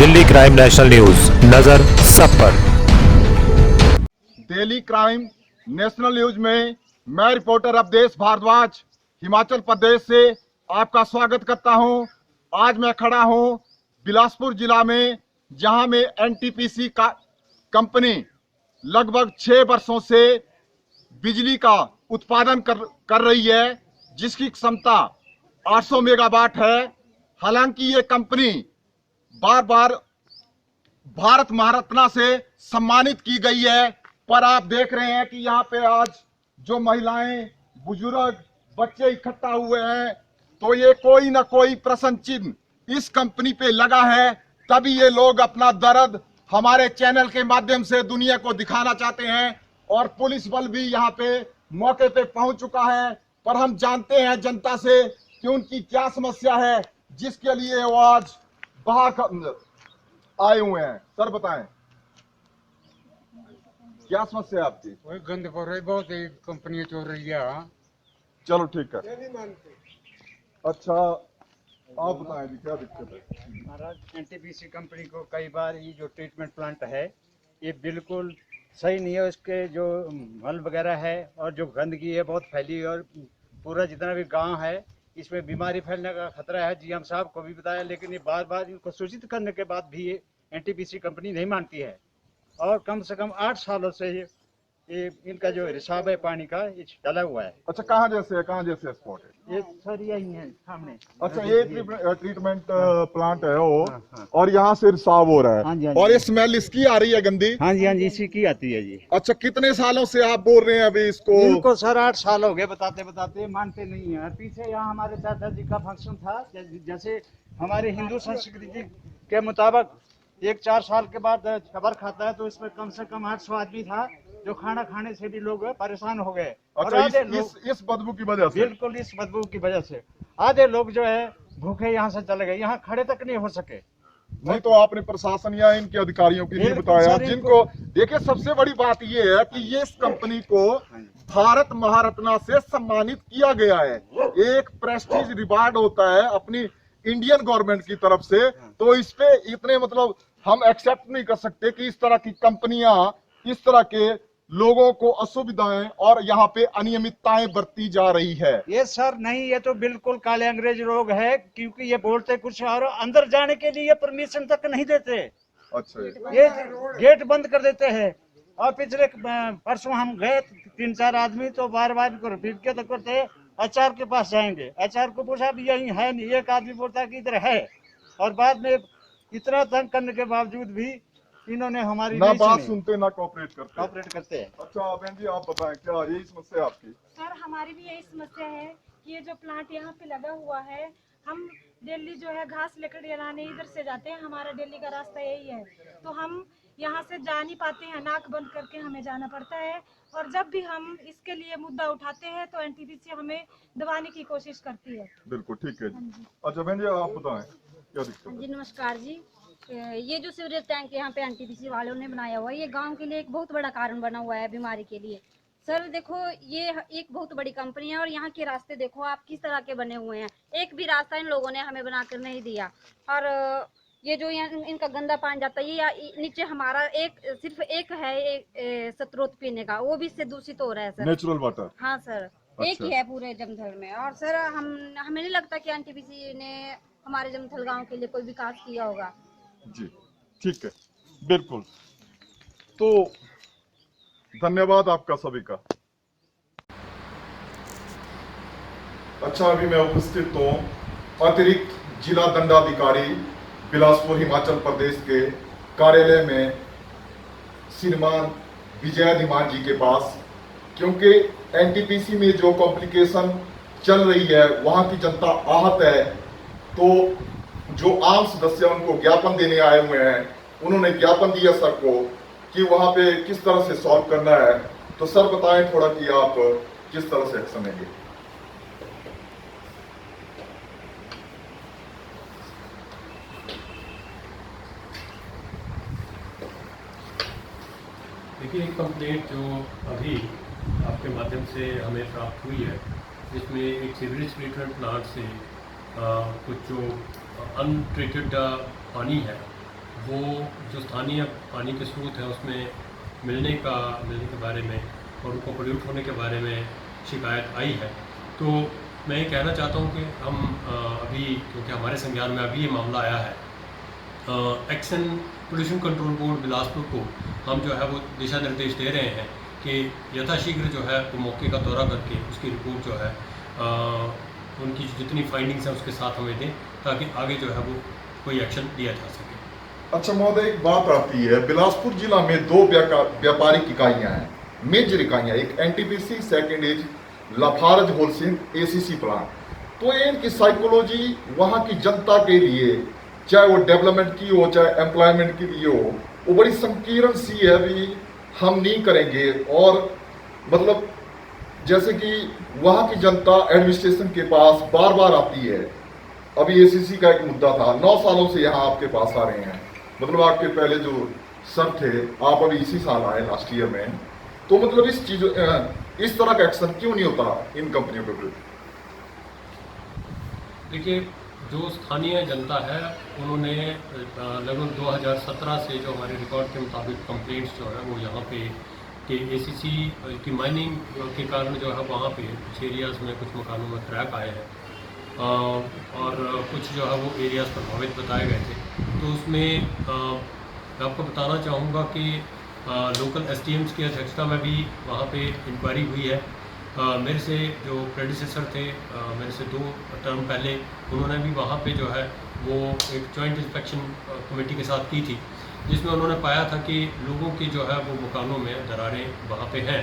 Delhi crime national news, नजर सब पर। दिल्ली क्राइम नेशनल न्यूज में मैं रिपोर्टर अवधेश भारद्वाज हिमाचल प्रदेश से आपका स्वागत करता हूं। आज मैं खड़ा हूं बिलासपुर जिला में, जहां में एनटीपीसी का कंपनी लगभग 6 वर्षों से बिजली का उत्पादन कर रही है, जिसकी क्षमता 800 मेगावाट है। हालांकि ये कंपनी बार बार भारत महारत्न से सम्मानित की गई है, पर आप देख रहे हैं कि यहाँ पे आज जो महिलाएं, बुजुर्ग, बच्चे इकट्ठा हुए हैं, तो ये कोई ना कोई प्रश्न चिन्ह इस कंपनी पे लगा है। तभी ये लोग अपना दर्द हमारे चैनल के माध्यम से दुनिया को दिखाना चाहते हैं, और पुलिस बल भी यहाँ पे मौके पे पहुंच चुका है। पर हम जानते हैं जनता से कि उनकी क्या समस्या है, जिसके लिए वो आज बाहर आए हुए हैं। सर बताएं, क्या समस्या है आपकी? वही गंद कर रही, बहुत ही कंपनी चल रही है। चलो ठीक है। अच्छा आप बताएं जी, क्या दिक्कत है? महाराज एनटीपीसी कंपनी को कई बार ये जो ट्रीटमेंट प्लांट है ये बिल्कुल सही नहीं है। उसके जो मल वगैरह है और जो गंदगी है बहुत फैली है, और पूरा जितना भी गांव है इसमें बीमारी फैलने का खतरा है। जीएम साहब को भी बताया, लेकिन ये बार बार इनको सूचित करने के बाद भी ये एनटीपीसी कंपनी नहीं मानती है। और कम से कम 8 सालों से ये इनका जो रिसाव है पानी का ये चला हुआ है। अच्छा कहाँ जैसे स्पॉट है? ये सर यही है सामने। अच्छा ये ट्रीटमेंट प्लांट है वो। हाँ। और यहाँ से रिसाव हो रहा है। हाँ जी, हाँ और जी। ये स्मेल इसकी आ रही है गंदी। हाँ जी इसी की आती है जी। अच्छा कितने सालों से आप बोल रहे हैं अभी इसको? इनको सर 8 साल हो गए बताते बताते, मानते नहीं है। पीछे यहाँ हमारे चाचा जी का फंक्शन था, जैसे हमारे हिंदू संस्कृति के मुताबिक 1-4 साल के बाद खबर खाता है, तो इसमें कम से कम 800 आदमी था, जो खाना खाने से भी लोग परेशान हो गए। और अच्छा आधे इस बदबू की वजह से? बिल्कुल इस बदबू की वजह से आधे लोग जो है भूखे यहाँ से चले गए, यहाँ खड़े तक नहीं हो सके। नहीं तो आपने प्रशासन या इनके अधिकारियों को नहीं बिल्कुल बताया? सर, जिनको देखिए, सबसे बड़ी बात ये है कि ये इस कंपनी को भारत महारत्न से सम्मानित किया गया है। एक प्रेस्टीज रिवार्ड होता है अपनी इंडियन गवर्नमेंट की तरफ से, तो इस पे इतने मतलब हम एक्सेप्ट नहीं कर सकते कि इस तरह की कंपनियां इस तरह के लोगों को असुविधाएं और यहाँ पे अनियमितताएं बरती जा रही है। ये सर नहीं, ये तो बिल्कुल काले अंग्रेज लोग है, क्योंकि ये बोलते कुछ और अंदर जाने के लिए परमिशन तक नहीं देते। अच्छा ये गेट बंद कर देते हैं। और पिछले परसों हम गए 3-4 आदमी, तो बार बार रिपीट के तो करते एचआर के पास जाएंगे। एचआर को पूछा भी यही है नहीं, एक आदमी बोलता है कि इधर है, और बाद में इतना तंग करने के बावजूद भी इन्होंने हमारी ना बात सुनते ना कोऑपरेट करते हैं। अच्छा बहन जी आप बताएं, क्या यही समस्या आपकी? सर हमारी भी यही समस्या है कि ये जो प्लांट यहाँ पे लगा हुआ है, हम दिल्ली जो है घास लेकर लाने इधर से जाते हैं, हमारा दिल्ली का रास्ता यही है, तो हम यहाँ से जा नहीं पाते हैं, नाक बंद करके हमें जाना पड़ता है। और जब भी हम इसके लिए मुद्दा उठाते हैं तो एनटीपीसी हमें दबाने की कोशिश करती है। बिल्कुल ठीक है जी। अच्छा बहन जी आप बताएं, क्या दिक्कत है? जी नमस्कार जी। ये जो सीवरेज टैंक यहाँ पे एनटीपीसी वालों ने बनाया हुआ है, ये गांव के लिए एक बहुत बड़ा कारण बना हुआ है बीमारी के लिए। सर देखो, ये एक बहुत बड़ी कंपनी है, और यहाँ के रास्ते देखो आप किस तरह के बने हुए हैं। एक भी रास्ता इन लोगों ने हमें बनाकर नहीं दिया। और ये जो यहाँ इनका गंदा पानी जाता है, ये नीचे हमारा सिर्फ एक है स्रोत पीने का, वो भी इससे दूषित हो रहा है सर। Natural water? हाँ सर, एक ही है पूरे जमथल में। और सर हमें नहीं लगता कि एनटीपीसी ने हमारे जमथल गाँव के लिए कोई विकास किया होगा। जी ठीक है, बिल्कुल। तो धन्यवाद आपका सभी का। अच्छा अभी मैं उपस्थित हूँ अतिरिक्त जिला दंडाधिकारी बिलासपुर हिमाचल प्रदेश के कार्यालय में श्रीमान विजय धीमान जी के पास, क्योंकि एनटीपीसी में जो कॉम्प्लिकेशन चल रही है वहाँ की जनता आहत है। तो जो आम सदस्य उनको ज्ञापन देने आए हुए हैं, उन्होंने ज्ञापन दिया सर को कि वहां पे किस तरह से सॉल्व करना है। तो सर बताएं थोड़ा कि आप किस तरह से एक्शन लेंगे। देखिए एक कंप्लेंट जो अभी आपके माध्यम से हमें प्राप्त हुई है, जिसमें एक सीवरेज ट्रीटमेंट प्लांट से कुछ जो अनट्रीटेड पानी है वो जो स्थानीय पानी के स्रोत है उसमें मिलने के बारे में और उनको पोल्यूट होने के बारे में शिकायत आई है। तो मैं ये कहना चाहता हूँ कि हम अभी, क्योंकि हमारे संज्ञान में अभी ये मामला आया है, action pollution control board Bilaspur को हम जो है वो दिशा निर्देश दे रहे हैं कि यथाशीघ्र जो है वो मौके का दौरा करके उसकी रिपोर्ट जो है उनकी जितनी फाइंडिंग्स हैं उसके साथ हमें दें, ताकि आगे जो है वो कोई एक्शन लिया जा सके। अच्छा महोदय, एक बात आती है, बिलासपुर जिला में 2 व्यापारिक इकाइयां हैं, मेजर इकाइयां, एक NTPC, second is Lafarge Holcim ACC plant. तो ये इनकी साइकोलॉजी वहां की जनता के लिए, चाहे वो डेवलपमेंट की हो चाहे एम्प्लॉयमेंट के लिए हो, वो बड़ी संकीर्ण सी है भी हम नहीं करेंगे। और मतलब जैसे कि वहां की जनता एडमिनिस्ट्रेशन के पास बार बार आती है। अभी एसीसी का एक मुद्दा था, 9 सालों से यहाँ आपके पास आ रहे हैं, मतलब आपके पहले जो सर थे, आप अभी इसी साल आए लास्ट ईयर में। तो मतलब इस तरह का एक्शन क्यों नहीं होता इन कंपनियों के विरुद्ध? देखिए, जो स्थानीय जनता है उन्होंने लगभग 2017 से जो हमारे रिकॉर्ड के मुताबिक कंप्लेंट्स जो है वो यहाँ पे कि एसीसी की माइनिंग के कारण जो है वहाँ पे कुछ एरियाज़ में कुछ मकानों में क्रैक आए हैं और कुछ जो है वो एरियाज़ प्रभावित बताए गए थे। तो उसमें मैं आपको बताना चाहूँगा कि लोकल एसडीएम्स की अध्यक्षता में भी वहाँ पे इंक्वायरी हुई है। मेरे से जो प्रेडिसेसर थे, मेरे से 2 टर्म पहले, उन्होंने भी वहाँ पे जो है वो एक जॉइंट इंस्पेक्शन कमेटी के साथ की थी, जिसमें उन्होंने पाया था कि लोगों की जो है वो मकानों में दरारें वहाँ पे हैं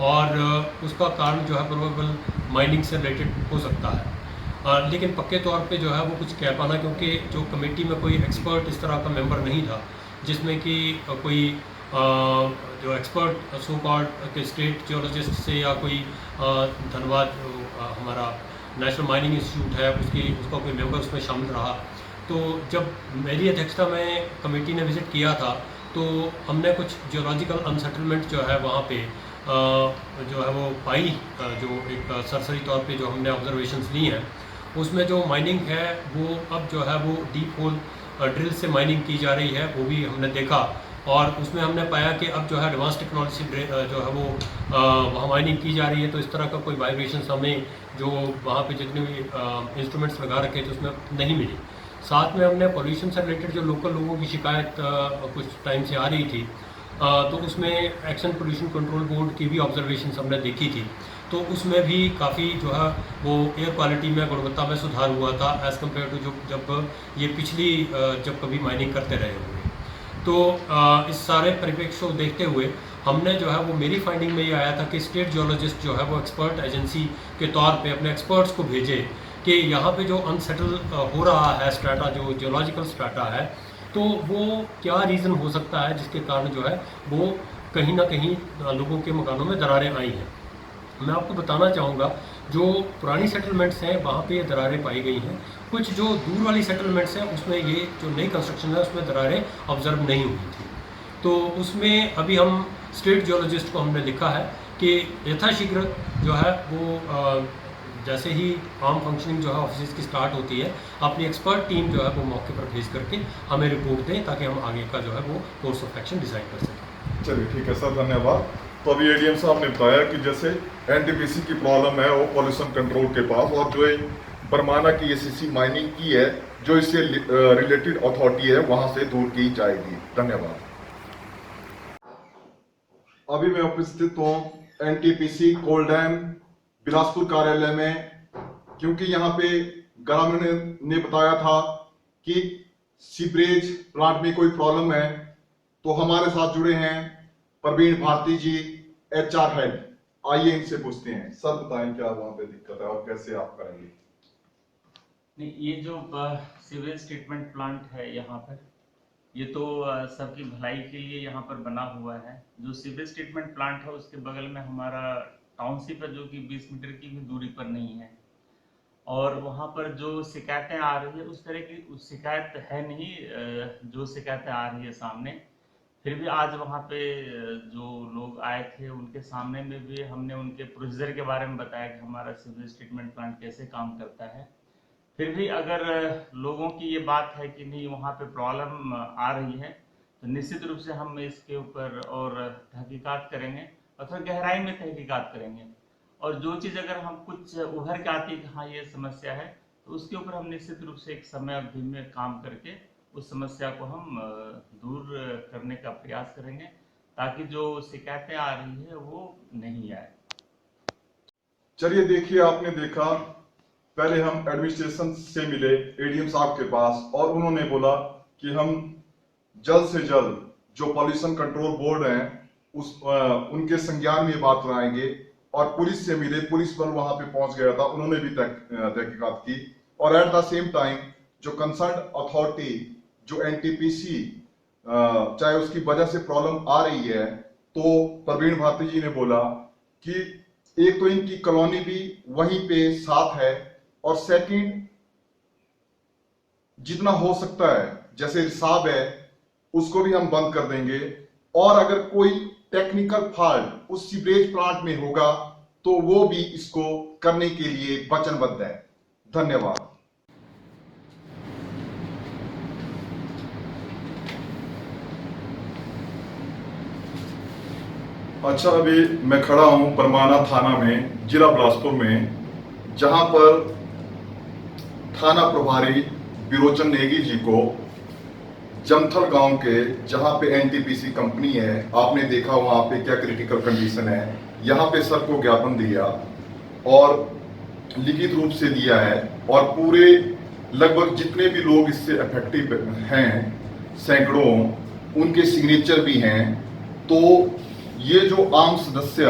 और उसका कारण जो है प्रोबेबल माइनिंग से रिलेटेड हो सकता है। लेकिन पक्के तौर पे जो है वो कुछ कह पाना, क्योंकि जो कमेटी में कोई एक्सपर्ट इस तरह का मेंबर नहीं था जिसमें कि कोई जो एक्सपर्ट सो कॉल्ड के स्टेट जियोलॉजिस्ट से या कोई धनबाद हमारा नेशनल माइनिंग इंस्टीट्यूट है उसका कोई मेंबर उसमें शामिल रहा। तो जब मेरी अध्यक्षता में कमेटी ने विज़िट किया था तो हमने कुछ जियोलॉजिकल अनसेटलमेंट जो है वहाँ पे जो है वो पाई, जो एक सरसरी तौर पे जो हमने ऑब्जर्वेशंस ली हैं, उसमें जो माइनिंग है वो अब जो है वो डीप होल ड्रिल से माइनिंग की जा रही है, वो भी हमने देखा। और उसमें हमने पाया कि अब जो है एडवांस टेक्नोलॉजी से जो है वो वहाँ माइनिंग की जा रही है, तो इस तरह का कोई वाइब्रेशन हमें जो वहाँ पे जितने भी इंस्ट्रूमेंट्स लगा रखे थे उसमें नहीं मिली। साथ में हमने पोल्यूशन से रिलेटेड जो लोकल लोगों की शिकायत कुछ टाइम से आ रही थी, तो उसमें एक्शन पोल्यूशन कंट्रोल बोर्ड की भी ऑब्जर्वेशन हमने देखी थी। तो उसमें भी काफ़ी जो है वो एयर क्वालिटी में, गुणवत्ता में सुधार हुआ था एज़ कम्पेयर टू जब ये पिछली जब कभी माइनिंग करते रहे होंगे। तो इस सारे परिप्रेक्ष्य को देखते हुए हमने जो है वो, मेरी फाइंडिंग में ये आया था कि स्टेट जियोलॉजिस्ट जो है वो एक्सपर्ट एजेंसी के तौर पे अपने एक्सपर्ट्स को भेजे कि यहाँ पे जो अनसेटल हो रहा है स्ट्राटा, जो जियोलॉजिकल स्ट्राटा है, तो वो क्या रीज़न हो सकता है जिसके कारण जो है वो कहीं ना कहीं लोगों के मकानों में दरारें आई हैं। मैं आपको बताना चाहूँगा, जो पुरानी सेटलमेंट्स हैं वहाँ पे ये दरारें पाई गई हैं। कुछ जो दूर वाली सेटलमेंट्स हैं उसमें ये जो नई कंस्ट्रक्शन है उसमें दरारें ऑब्जर्व नहीं हुई थी। तो उसमें अभी हम स्टेट जियोलॉजिस्ट को हमने लिखा है कि यथाशीघ्र जो है वो जैसे ही आम फंक्शनिंग जो है ऑफिस की स्टार्ट होती है, अपनी एक्सपर्ट टीम जो है वो मौके पर भेज करके हमें रिपोर्ट दें, ताकि हम आगे का जो है वो कोर्स ऑफ एक्शन डिसाइड कर सकें। चलिए ठीक है सर, धन्यवाद। तो अभी एडीएम साहब ने बताया कि जैसे एनटीपीसी की प्रॉब्लम है वो पॉल्यूशन कंट्रोल के पास, और जो बरमाना की एसीसी माइनिंग की है जो इससे रिलेटेड अथॉरिटी है वहां से दूर की जाएगी। धन्यवाद। अभी मैं उपस्थित हूँ एनटीपीसी कोल डैम बिलासपुर कार्यालय में, क्योंकि यहाँ पे ग्रामीणों ने बताया था कि सीवरेज प्लांट में कोई प्रॉब्लम है। तो हमारे साथ जुड़े हैं प्रवीण भारती जी, एचआर हेड। आइए इनसे पूछते हैं। सर बताएं क्या वहाँ पे दिक्कत है और कैसे आप करेंगे? नहीं, ये जो सीवरेज ट्रीटमेंट प्लांट है यहाँ पर, ये तो सबकी भलाई के लिए यहाँ पर बना हुआ है। जो सीवरेज ट्रीटमेंट प्लांट है उसके बगल में हमारा टाउनशिप है, जो कि 20 मीटर की भी दूरी पर नहीं है। और वहाँ पर जो शिकायतें आ रही है उस तरह की शिकायत है नहीं जो शिकायतें आ रही है सामने। फिर भी आज वहाँ पे जो लोग आए थे उनके सामने में भी हमने उनके प्रोसीजर के बारे में बताया कि हमारा सीवरेज ट्रीटमेंट प्लांट कैसे काम करता है। फिर भी अगर लोगों की ये बात है कि नहीं वहाँ पे प्रॉब्लम आ रही है, तो निश्चित रूप से हम इसके ऊपर और तहकीकात करेंगे और थोड़ा गहराई में तहकीकात करेंगे। और जो चीज़ अगर हम कुछ उभर के आती है कि हाँ ये समस्या है, तो उसके ऊपर हम निश्चित रूप से एक समय अवधि में काम करके उस समस्या को हम दूर करने का प्रयास करेंगे, ताकि जो शिकायतें आ रही है वो नहीं आए। चलिए देखिए, आपने देखा, पहले हम एडमिनिस्ट्रेशन से मिले एडीएम साहब के पास और उन्होंने बोला कि हम जल्द से जल्द जो पॉल्यूशन कंट्रोल बोर्ड है उनके संज्ञान में ये बात लाएंगे। और पुलिस से मिले, पुलिस बल वहां पे पहुंच गया था, उन्होंने भी तहकीकात की। और एट द सेम टाइम जो कंसर्न अथॉरिटी जो एनटीपीसी चाहे उसकी वजह से प्रॉब्लम आ रही है, तो प्रवीण भारती जी ने बोला कि एक तो इनकी कॉलोनी भी वहीं पे साथ है, और सेकंड जितना हो सकता है जैसे रिसाव है उसको भी हम बंद कर देंगे। और अगर कोई टेक्निकल फॉल्ट उस सीवरेज प्लांट में होगा तो वो भी इसको करने के लिए वचनबद्ध है। धन्यवाद। अच्छा, अभी मैं खड़ा हूं परमाना थाना में, जिला बिलासपुर में, जहां पर थाना प्रभारी बिरोचन नेगी जी को जमथल गांव के, जहां पे एनटीपीसी कंपनी है, आपने देखा वहां पे क्या क्रिटिकल कंडीशन है, यहां पे सर को ज्ञापन दिया और लिखित रूप से दिया है। और पूरे लगभग जितने भी लोग इससे अफेक्टिव हैं, सैकड़ों, उनके सिग्नेचर भी हैं। तो ये जो आम सदस्य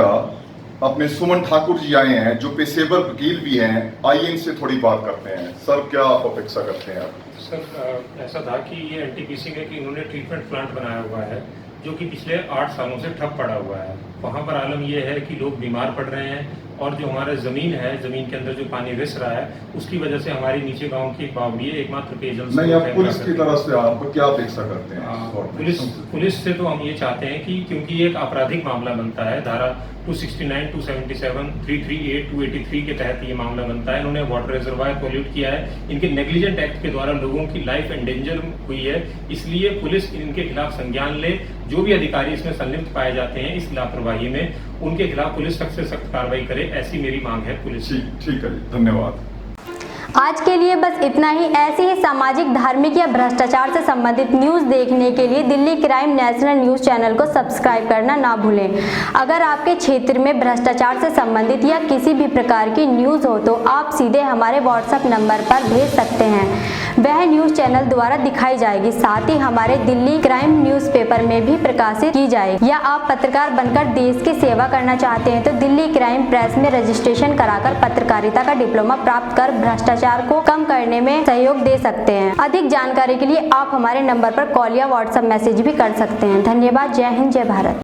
अपने सुमन ठाकुर जी आए हैं, जो पेशेवर वकील भी हैं, आइए इनसे थोड़ी बात करते हैं। सर, क्या आप अपेक्षा करते हैं? सर, ऐसा था कि ये एनटीपीसी में कि इन्होंने ट्रीटमेंट प्लांट बनाया हुआ है जो कि पिछले 8 सालों से ठप पड़ा हुआ है। वहाँ पर आलम यह है कि लोग बीमार पड़ रहे हैं और जो हमारा ज़मीन है, ज़मीन के अंदर जो पानी रिस रहा है, उसकी वजह से हमारी नीचे गांव की एक बावड़ी है, एकमात्र पेयजल नहीं, आप पुलिस की तरफ से आप क्या अपेक्षा करते हैं? पुलिस से तो हम ये चाहते हैं कि क्योंकि ये एक आपराधिक मामला बनता है, धारा 269, 277, 338, 283 के तहत ये मामला बनता है। इन्होंने वाटर रिजर्वायर पोल्यूट किया है, इनके नेग्लिजेंट एक्ट के द्वारा लोगों की लाइफ एंडेंजर हुई है। इसलिए पुलिस इनके खिलाफ संज्ञान ले। जो भी अधिकारी इसमें संलिप्त पाए जाते हैं इस लापरवाही में, उनके खिलाफ पुलिस सख्त से सख्त कार्रवाई करे, ऐसी मेरी मांग है पुलिस। ठीक है, धन्यवाद। आज के लिए बस इतना ही। ऐसी ही सामाजिक, धार्मिक या भ्रष्टाचार से संबंधित न्यूज़ देखने के लिए Delhi crime national news channel को सब्सक्राइब करना ना भूलें। अगर आपके क्षेत्र में भ्रष्टाचार से संबंधित या किसी भी प्रकार की न्यूज़ हो तो आप सीधे हमारे व्हाट्सएप नंबर पर भेज सकते हैं, वह न्यूज़ चैनल द्वारा दिखाई जाएगी। साथ ही हमारे दिल्ली क्राइम न्यूज़पेपर में भी प्रकाशित की जाएगी। या आप पत्रकार बनकर देश की सेवा करना चाहते हैं तो दिल्ली क्राइम प्रेस में रजिस्ट्रेशन कराकर पत्रकारिता का डिप्लोमा प्राप्त कर भ्रष्टाचार को कम करने में सहयोग दे सकते हैं। अधिक जानकारी के लिए आप हमारे नंबर पर कॉल या व्हाट्सएप मैसेज भी कर सकते हैं। धन्यवाद। जय हिंद, जय भारत।